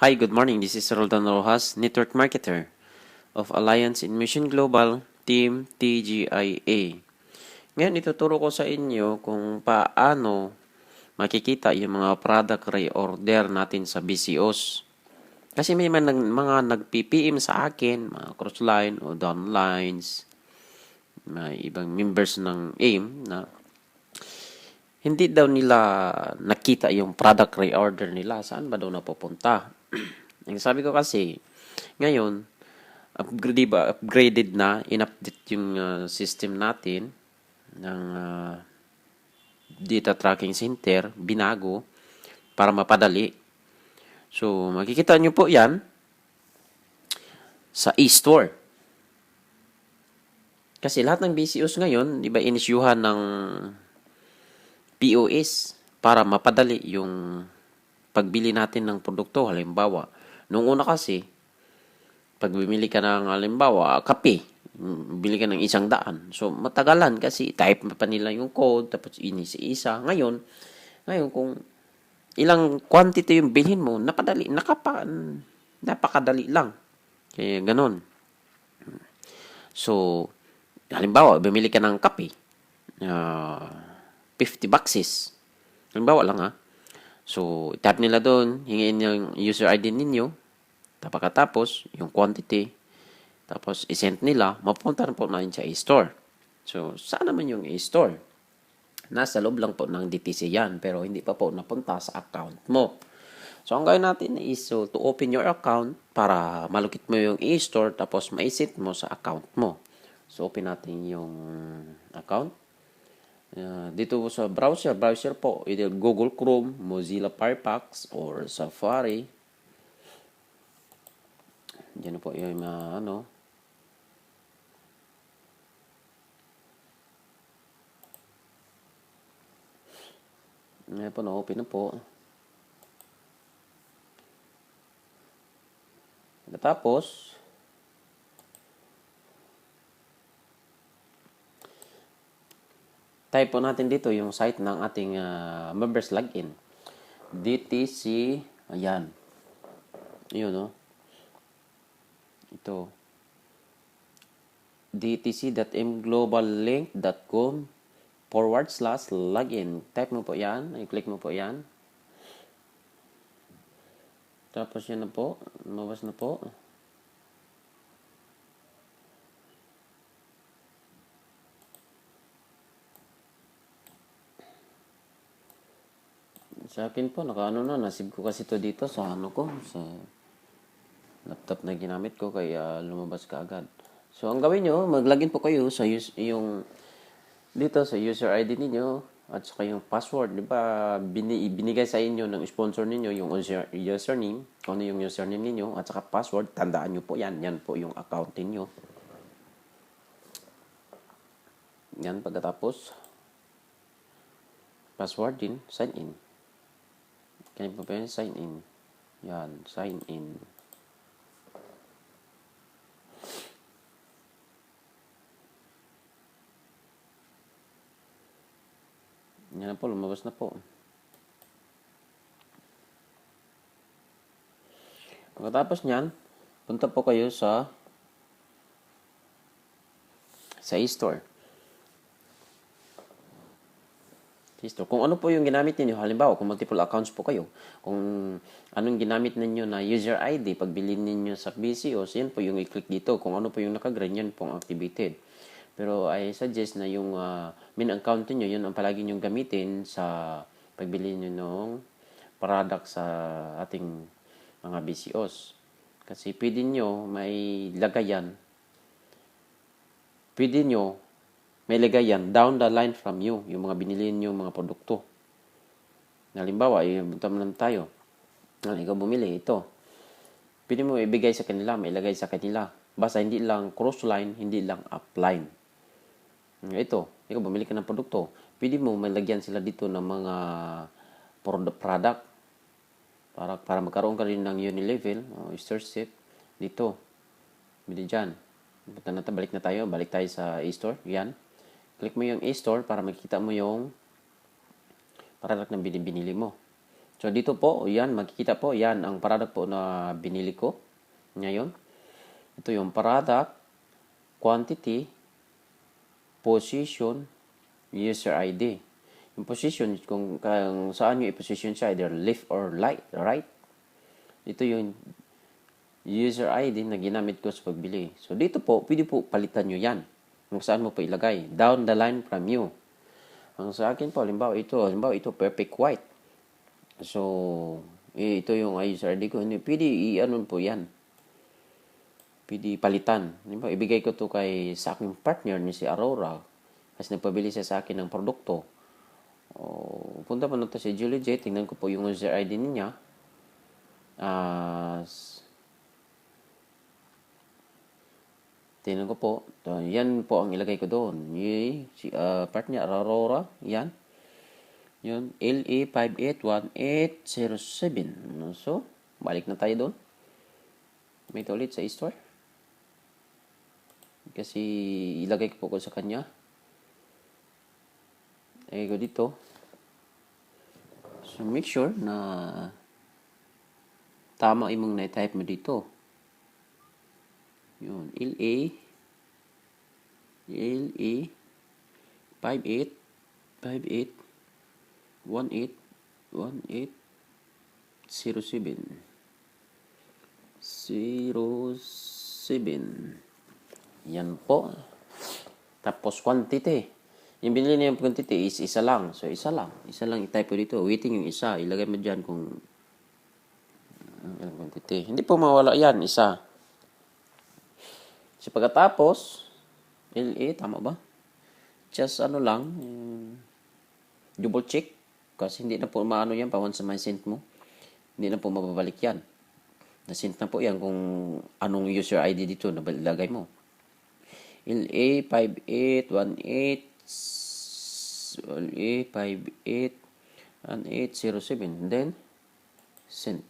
Hi, good morning. This is Roldan Rojas, Network Marketer of Alliance in Mission Global, Team TGIA. Ngayon, ituturo ko sa inyo kung paano makikita yung mga product reorder natin sa BCOs. Kasi may mga nag-PPM sa akin, mga crossline o downlines, may ibang members ng AIM na hindi daw nila nakita yung product reorder nila. Saan ba daw napupunta? Ang sabi ko kasi, ngayon, upgraded na, in-update yung system natin ng data tracking center, binago, para mapadali. So, makikita nyo po yan sa e-store. Kasi lahat ng BCOs ngayon, di ba, inisyuhan ng POS para mapadali yung pagbili natin ng produkto. Halimbawa, nung una kasi, pag bumili ka ng halimbawa, kape, bili ka ng 100. So, matagalan kasi type pa nila yung code, tapos inisa-isa. Ngayon, kung ilang quantity yung bilhin mo, napakadali lang. Kaya, ganun. So, halimbawa, bumili ka ng kape, 50 boxes. Halimbawa lang So, type nila doon, hingin yung user ID ninyo, tapos yung quantity, tapos isend nila, mapupunta na po natin sa e-store. So, saan naman yung e-store? Nasa loob lang po ng DTC yan, pero hindi pa po napunta sa account mo. So, ang gawin natin is to open your account para malukit mo yung e-store, tapos maisit mo sa account mo. So, open natin yung account. Dito po sa browser po, either Google Chrome, Mozilla Firefox, or Safari. Diyan po yung Ngayon po, na-open na po. Tapos, type po natin dito yung site ng ating members login. DTC, ayan. Yun, Ito. dtc.mgloballink.com/login. Type mo po yan. I-click mo po yan. Tapos yan na po. Lumabas na po. Sa akin po, nasib ko kasi to dito sa sa laptop na ginamit ko, kaya lumabas ka agad. So, ang gawin nyo, mag-login po kayo sa dito sa user ID ninyo at saka yung password. Di ba, binigay sa inyo ng sponsor ninyo yung username, kung ano yung username ninyo at saka password, tandaan nyo po yan. Yan po yung account ninyo. Yan, pagkatapos, password din, sign in. Kaya po pa yan, sign in. Yan, sign in. Yan na po, lumabas na po. Pagkatapos nyan, punta po kayo sa e-store. Kung ano po yung ginamit ninyo, halimbawa, kung multiple accounts po kayo, kung anong ginamit ninyo na user ID, pagbili ninyo sa BCOs, yan po yung i-click dito. Kung ano po yung naka-green, yan pong activated. Pero I suggest na yung main account niyo, yun ang palagi nyo gamitin sa pagbili nyo ng product sa ating mga BCOs. Kasi pwede nyo may lagayan. Pwede nyo may lagayan down the line from you, yung mga binili nyo mga produkto. Halimbawa, bunta mo lang tayo. Ikaw bumili, ito. Pwede mo ibigay sa kanila, may ilagay sa kanila. Basta hindi lang cross-line, hindi lang upline. Ito, ikaw bumili ka ng produkto. Pwede mo malagyan sila dito ng mga product para magkaroon ka rin ng Unilevel o Starship dito. Bili dyan. Balik tayo sa e-store. Yan. Click mo yung e-store para makita mo yung product na binili mo. So, dito po, yan, makikita po, yan, ang product po na binili ko. Ngayon, ito yung product, quantity, position, user ID. Yung position, kung saan nyo i-position siya, either left or right. Ito yung user ID na ginamit ko sa pagbili. So, dito po, pwede po palitan nyo yan. Kung saan mo po ilagay. Down the line from you. Ang sa akin po, halimbawa ito perfect white. So, ito yung user ID ko. Pwede i-anon po yan. Pwede palitan. Halimbawa, ibigay ko to sa aking partner ni si Aurora. Kasi nagpabili siya sa akin ng produkto. Punta pa na to si Julie J. Tingnan ko po yung user ID niya. Tingnan ko po. Yan po ang ilagay ko doon. Si partner Aurora. Yan. Yun. LE581807. So, balik na tayo doon. May ito ulit sa store. Kasi ilagay ko po sa kanya. Ilagay ko dito. So, make sure na tama imong na-type mo dito. Yun. LE 581807. Yan po. Tapos quantity. Yung binili niya yung quantity is isa lang. So, isa lang. Isa lang i-type ko dito. Waiting yung isa. Ilagay mo dyan kung quantity. Hindi po mawala yan. Isa. So, pagkatapos, LA, tama ba? Just double check. Kasi hindi na po maano yan. Once na may sent mo. Hindi na po mababalik yan. Na-sent na po yan kung anong user ID dito na ilagay mo. LA581807. Then, send.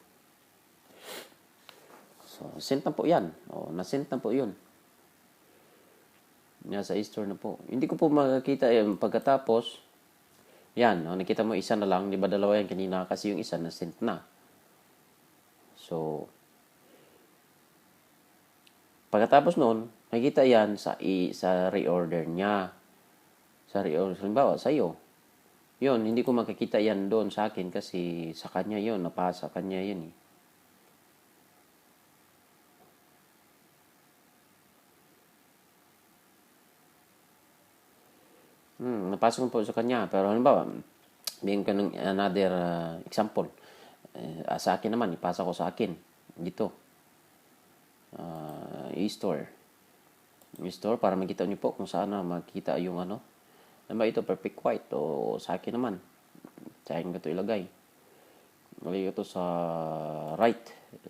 So, sent na po yan. Na-sent na po yun. Nasa store na po. Hindi ko po makakita yung pagkatapos. Yan. Nakita mo isa na lang. Di ba dalawa yan kanina? Kasi yung isa na-sent na. So, pagkatapos noon, nakikita yan sa reorder niya. Sa reorder, halimbawa, sa iyo. Yun, hindi ko makikita yan doon sa akin kasi sa kanya yun, napasa kanya yan eh. Napasok po sa kanya. Pero halimbawa, bigyan ka ng another example. Sa akin naman, ipasa ko sa akin. Dito. E-store. E-store para makita niyo po kung saan na makita yung Halimbawa ito, perfect white. O sa akin naman. Sa akin ko ito ilagay. Ilagay ko ito sa right.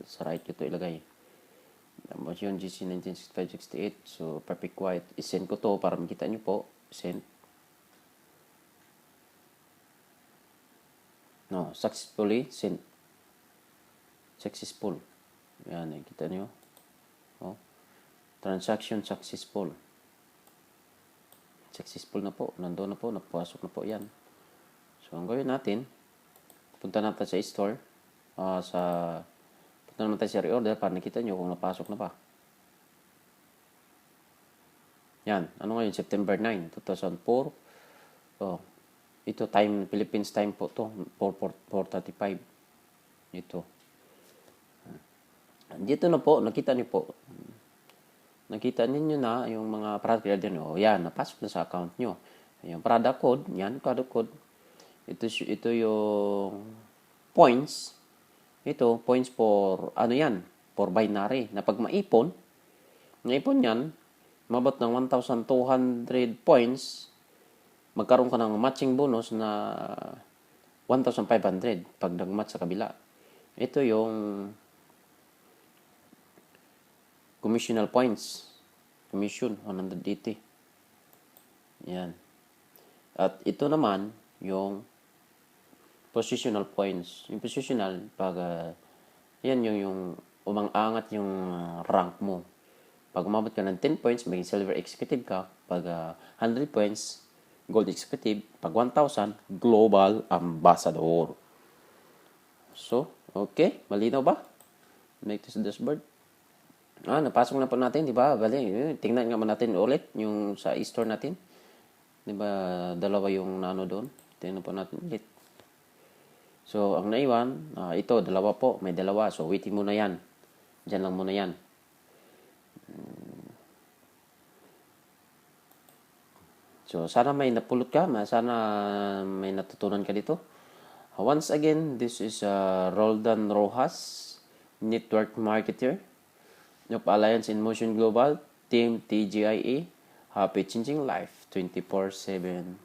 Sa right ko ito ilagay. Tapos yun, GC 1965-68. So, perfect white. I-send ko to para makita niyo po. Send. No, successfully sent. Successful. Yan, nakikita niyo. Transaction successful. Successful na po. Nandoon na po. Napasok na po yan. So, ang gawin natin, punta natin sa store. Punta naman tayo sa reorder para nakita nyo kung napasok na pa. Yan. Ano ngayon? September 9, 2004. Ito, Philippines time po to. 4:35. Ito. Dito na po, nakita niyo po. Nakita ninyo na yung mga product order nyo. Yan, napasok na sa account nyo. Yung product code, yan, product code. Ito yung points. Ito, points for, for binary. Na pag maipon yan, mabot ng 1,200 points, magkaroon ka ng matching bonus na 1,500 pag nag-match sa kabila. Ito yung commissional points. Commission, 180. Yan. At ito naman, yung positional points. Yung positional, pag yan yung umang-angat yung rank mo. Pag umabot ka ng 10 points, maging silver executive ka. Pag 100 points, gold executive. Pag 1,000, global ambassador. So, okay. Malinaw ba? Make this dashboard. Napasok na po natin, di ba? Bali, tingnan nga natin ulit yung sa e-store natin. Di ba, dalawa yung nano doon. Tingnan po natin ulit. So, ang naiwan, ito, dalawa po. May dalawa. So, waiting muna yan. Diyan lang muna yan. So, sana may napulot ka. Sana may natutunan ka dito. Once again, this is Roldan Rojas, Network Marketer of Alliance in Motion Global, Team TGIA. Happy changing life 24/7.